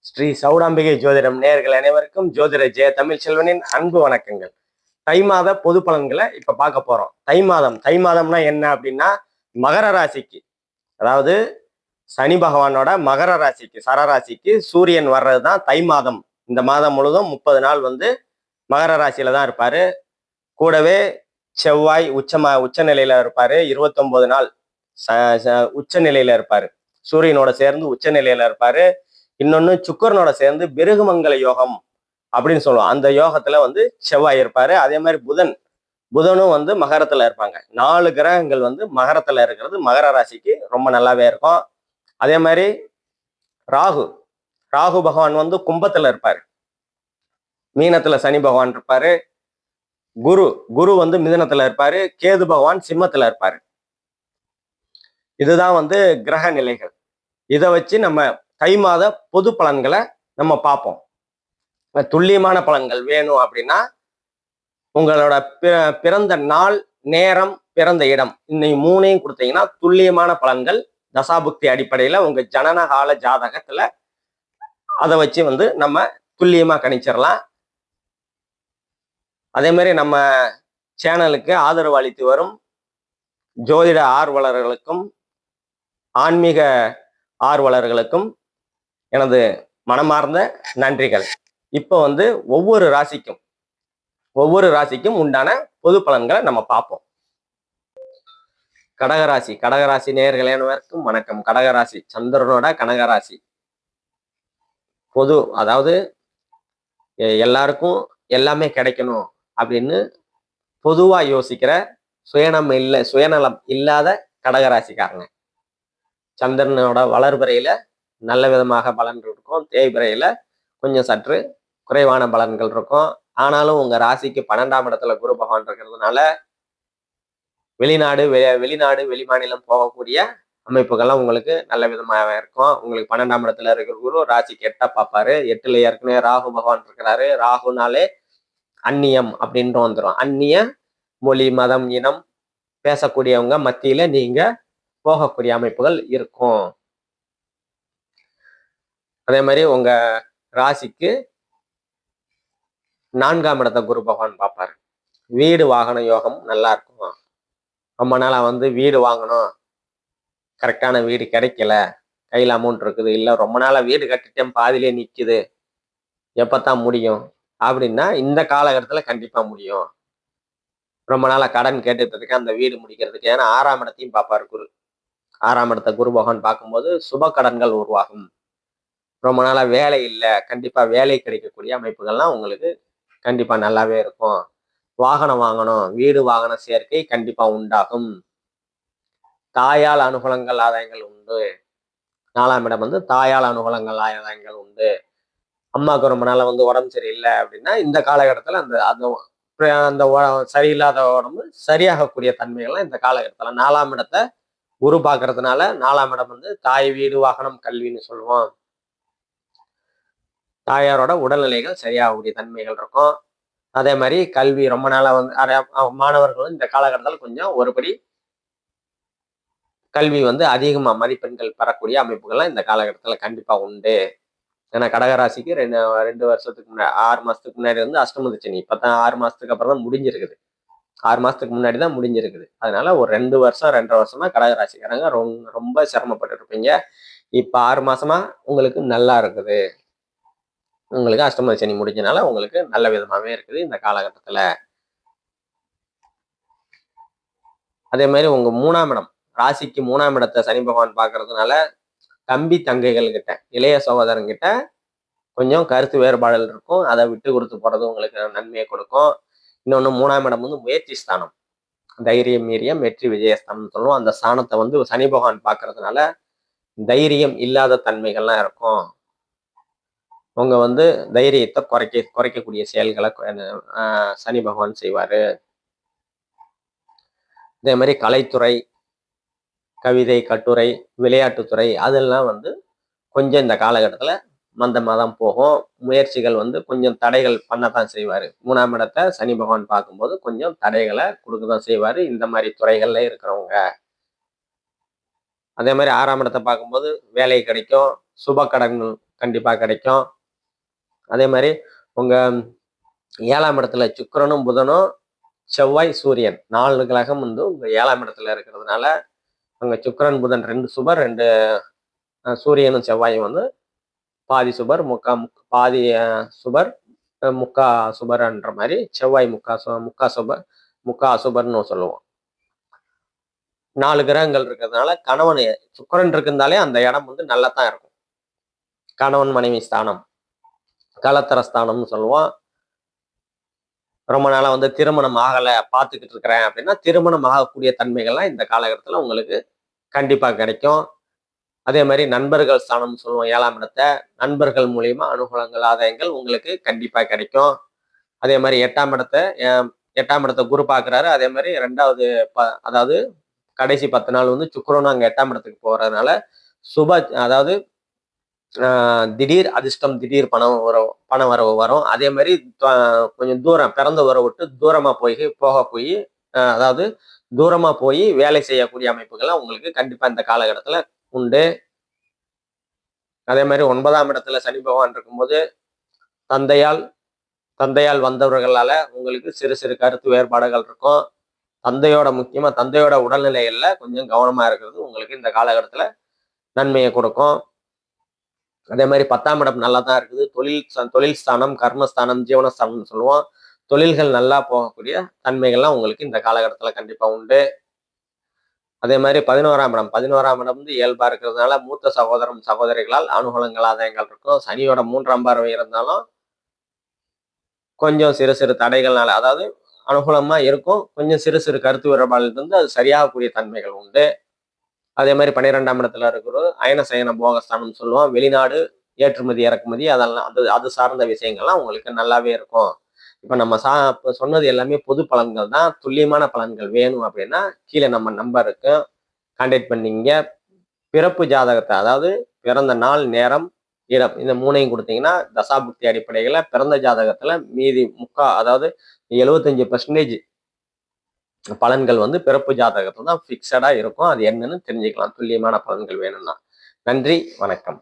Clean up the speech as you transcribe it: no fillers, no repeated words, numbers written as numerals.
ஸ்ரீ சௌடாம்பிகை ஜோதிடம் நேயர்கள் அனைவருக்கும் ஜோதிட ஜெய தமிழ் செல்வனின் அன்பு வணக்கங்கள். தை மாத பொது பலன்களை இப்ப பார்க்க போறோம். தை மாதம்னா என்ன அப்படின்னா, மகர ராசிக்கு, அதாவது சனி பகவானோட மகர ராசிக்கு சரராசிக்கு சூரியன் வர்றதுதான் தை மாதம். இந்த மாதம் முழுதும் 30 நாள் மகர ராசியில தான் இருப்பாரு. கூடவே செவ்வாய் உச்ச நிலையில இருப்பாரு. 29 நாள் உச்ச நிலையில இருப்பாரு. சூரியனோட சேர்ந்து உச்ச நிலையில இருப்பாரு. இன்னொன்னு சுக்கரனோட சேர்ந்து பிருகுமங்கல யோகம் அப்படின்னு சொல்லுவோம். அந்த யோகத்துல செவ்வாய் இருப்பாரு. அதே மாதிரி புதனும் மகரத்துல இருப்பாங்க. 4 கிரகங்கள் மகரத்துல இருக்கிறது மகர ராசிக்கு ரொம்ப நல்லாவே இருக்கும். அதே மாதிரி ராகு பகவான் கும்பத்துல இருப்பாரு. மீனத்துல சனி பகவான் இருப்பாரு. குரு மிதுனத்துல இருப்பாரு. கேது பகவான் சிம்மத்துல இருப்பாரு. இதுதான் கிரக நிலைகள். இதை வச்சு நம்ம தை மாத பொது பலன்களை நம்ம பார்ப்போம். துல்லியமான பலன்கள் வேணும் அப்படின்னா உங்களோட பிறந்த நாள், நேரம், பிறந்த இடம், இந்த 3ஐயும் கொடுத்தீங்கன்னா துல்லியமான பலன்கள் தசாபுக்தி அடிப்படையில உங்க ஜனனகால ஜாதகத்துல அதை வச்சு நம்ம துல்லியமா கணிச்சிடலாம். அதே மாதிரி நம்ம சேனலுக்கு ஆதரவு அளித்து வரும் ஜோதிட ஆர்வலர்களுக்கும் ஆன்மீக ஆர்வலர்களுக்கும் எனது மனமார்ந்த நன்றிகள். இப்போ ஒவ்வொரு ராசிக்கும் உண்டான பொது பலன்களை நம்ம பார்ப்போம். கடகராசி நேயர்கள் அனைவருக்கும் வணக்கம். கடகராசி சந்திரனோட கனகராசி. அதாவது எல்லாருக்கும் எல்லாமே கிடைக்கணும் அப்படின்னு பொதுவா யோசிக்கிற சுயநலம் இல்லாத கடகராசிக்காரங்க. சந்திரனோட வளர்பிறையில நல்ல விதமாக பலன்கள் இருக்கும். தேய்பிறையில கொஞ்சம் சற்று குறைவான பலன்கள் இருக்கும். ஆனாலும் உங்க ராசிக்கு 12ஆம் இடத்துல குரு பகவான் இருக்கிறதுனால வெளிநாடு வெளிமாநிலம் போகக்கூடிய அமைப்புகள்லாம் உங்களுக்கு நல்ல விதமாக இருக்கும். உங்களுக்கு 12ஆம் இடத்துல இருக்கிற குரு ராசிக்கு 8 பார்ப்பாரு. 8ல ஏற்கனவே ராகு பகவான் இருக்கிறாரு. ராகுனாலே அந்நியம் அப்படின்ட்டு வந்துடும். அந்நிய மொழி, மதம், இனம் பேசக்கூடியவங்க மத்தியில நீங்க போகக்கூடிய அமைப்புகள் இருக்கும். அதே மாதிரி உங்க ராசிக்கு 4ஆம் இடத்தை குரு பகவான் பார்ப்பாரு. வீடு வாகன யோகம் நல்லா இருக்கும். ரொம்ப நாளா வீடு வாங்கணும், கரெக்டான வீடு கிடைக்கல, கையில் அமௌண்ட் இருக்குது, இல்லை ரொம்ப நாளா வீடு கட்டிட்டேன் பாதிலே நிற்குது, எப்பத்தான் முடியும் அப்படின்னா இந்த காலகட்டத்தில் கண்டிப்பா முடியும். ரொம்ப நாளா கடன் கேட்டுட்டு இருக்கேன் அந்த வீடு முடிக்கிறதுக்கு. ஏன்னா 6ஆம் இடத்தையும் பார்ப்பாரு குரு. 6ஆம் இடத்தை குரு பகவான் பார்க்கும்போது சுப கடன்கள் உருவாகும். ரொம்ப நாளா வேலை இல்லை, கண்டிப்பா வேலை கிடைக்கக்கூடிய அமைப்புகள்லாம் உங்களுக்கு கண்டிப்பா நல்லாவே இருக்கும். வாகனம் வாங்கணும், வீடு வாகன சேர்க்கை கண்டிப்பா உண்டாகும். தாயால் அனுகூலங்கள் ஆதாயங்கள் உண்டு. 4ஆம் இடம் தாயால் அனுகூலங்கள் ஆதாயங்கள் உண்டு. அம்மாவுக்கு ரொம்ப நாளா உடம்பு சரியில்லை அப்படின்னா இந்த காலகட்டத்தில் அந்த சரியில்லாத உடம்பு சரியாகக்கூடிய தன்மைகள்லாம் இந்த காலகட்டத்தில் 4ஆம் இடத்தை குரு பார்க்கறதுனால 4ஆம் இடம் தாய், வீடு, வாகனம், கல்வின்னு சொல்லுவோம். தாயாரோட உடல்நிலைகள் சரியாகக்கூடிய தன்மைகள் இருக்கும். அதே மாதிரி கல்வி ரொம்ப நாளா மாணவர்களும் இந்த காலகட்டத்தில் கொஞ்சம் ஒருபடி கல்வி அதிகமா மதிப்பெண்கள் பெறக்கூடிய அமைப்புகள்லாம் இந்த காலகட்டத்தில் கண்டிப்பா உண்டு. ஏன்னா கடகராசிக்கு 2 வருஷத்துக்கு முன்னாடி 6 மாசத்துக்கு முன்னாடி அஷ்டமதி சனி. இப்பதான் 6 மாசத்துக்கு அப்புறம் தான் முடிஞ்சிருக்குது. 6 மாசத்துக்கு முன்னாடி தான் முடிஞ்சிருக்குது. அதனால ஒரு 2 வருஷம் 2.5 வருஷமா கடகராசிக்காரங்க ரொம்ப சிரமப்பட்டு இருப்பீங்க. இப்ப 6 மாசமா உங்களுக்கு நல்லா இருக்குது. உங்களுக்கு அஷ்டமதி சனி முடிஞ்சனால உங்களுக்கு நல்ல விதமாவே இருக்குது இந்த காலகட்டத்துல. அதே மாதிரி உங்க 3ஆம் இடம், ராசிக்கு 3ஆம் இடத்தை சனி பகவான் பார்க்கறதுனால தம்பி தங்கைகள் கிட்ட, இளைய சகோதரங்கிட்ட கொஞ்சம் கருத்து வேறுபாடுகள் இருக்கும். அதை விட்டு கொடுத்து போறது உங்களுக்கு நன்மையை கொடுக்கும். இன்னொன்னு 3ஆம் இடம் முயற்சி ஸ்தானம், தைரியம் மீறியம் வெற்றி விஜயஸ்தானம் சொல்லுவோம். அந்த ஸ்தானத்தை சனி பகவான் பார்க்கறதுனால தைரியம் இல்லாத தன்மைகள்லாம் இருக்கும். உங்க தைரியத்தை குறைக்கக்கூடிய செயல்களை சனி பகவான் செய்வாரு. இதே மாதிரி கலைத்துறை, கவிதை, கட்டுரை, விளையாட்டுத்துறை அதெல்லாம் கொஞ்சம் இந்த காலகட்டத்தில் மந்தமாக தான் போகும். முயற்சிகள் கொஞ்சம் தடைகள் பண்ணத்தான் செய்வார். 3ஆம் இடத்தை சனி பகவான் பார்க்கும்போது கொஞ்சம் தடைகளை கொடுக்க தான் செய்வார் இந்த மாதிரி துறைகள்ல இருக்கிறவங்க. அதே மாதிரி 6ஆம் இடத்தை பார்க்கும்போது வேலை கிடைக்கும், சுப கடன்கள் கண்டிப்பா கிடைக்கும். அதே மாதிரி உங்க 7ஆம் இடத்துல சுக்கிரனும் புதனும் செவ்வாய் சூரியன் 4 கிரகம் வந்து உங்க 7ஆம் இடத்துல இருக்கிறதுனால அங்க சுக்கிரன் புதன் 2 சுபர் 2 சூரியனும் செவ்வாயும் வந்து பாதி சுபர் பாதி சுபர் முக்கா சுபர்ன்ற மாதிரி செவ்வாய் முக்கா சுபர் முக்கா அசுபர்னு சொல்லுவோம். 4 கிரகங்கள் இருக்கிறதுனால கணவன் சுக்கிரன் இருந்தாலே அந்த இடம் வந்து நல்லா தான் இருக்கும். கணவன் மனைவி ஸ்தானம், கலத்தர ஸ்தானம்னு சொல்லுவோம். ரொம்ப நாளா வந்து திருமணம் ஆகல பார்த்துக்கிட்டு இருக்கிறேன் அப்படின்னா திருமணம் ஆகக்கூடிய தன்மைகள்லாம் இந்த காலகட்டத்துல உங்களுக்கு கண்டிப்பா கிடைக்கும். அதே மாதிரி நண்பர்கள் ஸ்தானம்னு சொல்லுவோம் 7ஆம் இடத்தை. நண்பர்கள் மூலியமா அனுகூலங்கள் ஆதாயங்கள் உங்களுக்கு கண்டிப்பா கிடைக்கும். அதே மாதிரி 8ஆம் இடத்தை குரு பார்க்குறாரு. அதே மாதிரி 2வது அதாவது கடைசி 10 நாள் வந்து சுக்கிரனும் அங்க 8ஆம் இடத்துக்கு போறதுனால சுப அதாவது திடீர் அதிர்ஷ்டம், திடீர் பண வரவு வரும். அதே மாதிரி கொஞ்சம் தூரம் பிறந்த ஊரை விட்டு தூரமா போய் அதாவது தூரமா போய் வேலை செய்யக்கூடிய அமைப்புகள்லாம் உங்களுக்கு கண்டிப்பா இந்த காலகட்டத்துல உண்டு. அதே மாதிரி 9ஆம் இடத்துல சனி பகவான் இருக்கும்போது தந்தையால் தந்தையால் வந்தவர்களால உங்களுக்கு சிறு சிறு கருத்து வேறுபாடுகள் இருக்கும். முக்கியமா தந்தையோட உடல்நிலைகள்ல கொஞ்சம் கவனமா இருக்கிறது உங்களுக்கு இந்த காலகட்டத்துல நன்மையை கொடுக்கும். அதே மாதிரி 10ஆம் இடம் நல்லா தான் இருக்குது. தொழில் ஸ்தானம், கர்மஸ்தானம், ஜீவனஸ்தானம்னு சொல்லுவோம். தொழில்கள் நல்லா போகக்கூடிய தன்மைகள்லாம் உங்களுக்கு இந்த காலகட்டத்துல கண்டிப்பா உண்டு. அதே மாதிரி 11ஆம் இடம் வந்து இயல்பா இருக்கிறதுனால மூத்த சகோதரிகளால் அனுகூலங்கள் ஆதாயங்கள் இருக்கும். சனியோட 3ஆம் பார்வை இருந்தாலும் கொஞ்சம் சிறு சிறு தடைகள்னால அதாவது அனுகூலமா இருக்கும். கொஞ்சம் சிறு சிறு கருத்து வேறுபாடுகள் இருந்து அது சரியாகக்கூடிய தன்மைகள் உண்டு. அதே மாதிரி 12ஆம் இடத்துல இருக்கிற அயன சயன போகஸ்தானம் சொல்லுவோம். வெளிநாடு ஏற்றுமதி இறக்குமதி அதெல்லாம் அது சார்ந்த விஷயங்கள்லாம் உங்களுக்கு நல்லாவே இருக்கும். இப்ப நம்ம இப்ப சொன்னது எல்லாமே பொது பலன்கள் தான். துல்லியமான பலன்கள் வேணும் அப்படின்னா கீழே நம்ம நம்பருக்கு கான்டாக்ட் பண்ணீங்க. பிறப்பு ஜாதகத்தை அதாவது பிறந்த நாள், நேரம், இடம் இந்த 3ஐயும் கொடுத்தீங்கன்னா தசாபுக்தி அடிப்படையில பிறந்த ஜாதகத்துல மீதி அதாவது 75% பலன்கள் வந்து பிறப்பு ஜாதகத்துல தான் ஃபிக்ஸடா இருக்கும். அது என்னன்னு தெரிஞ்சுக்கலாம் துல்லியமான பலன்கள் வேணும்னா. நன்றி, வணக்கம்.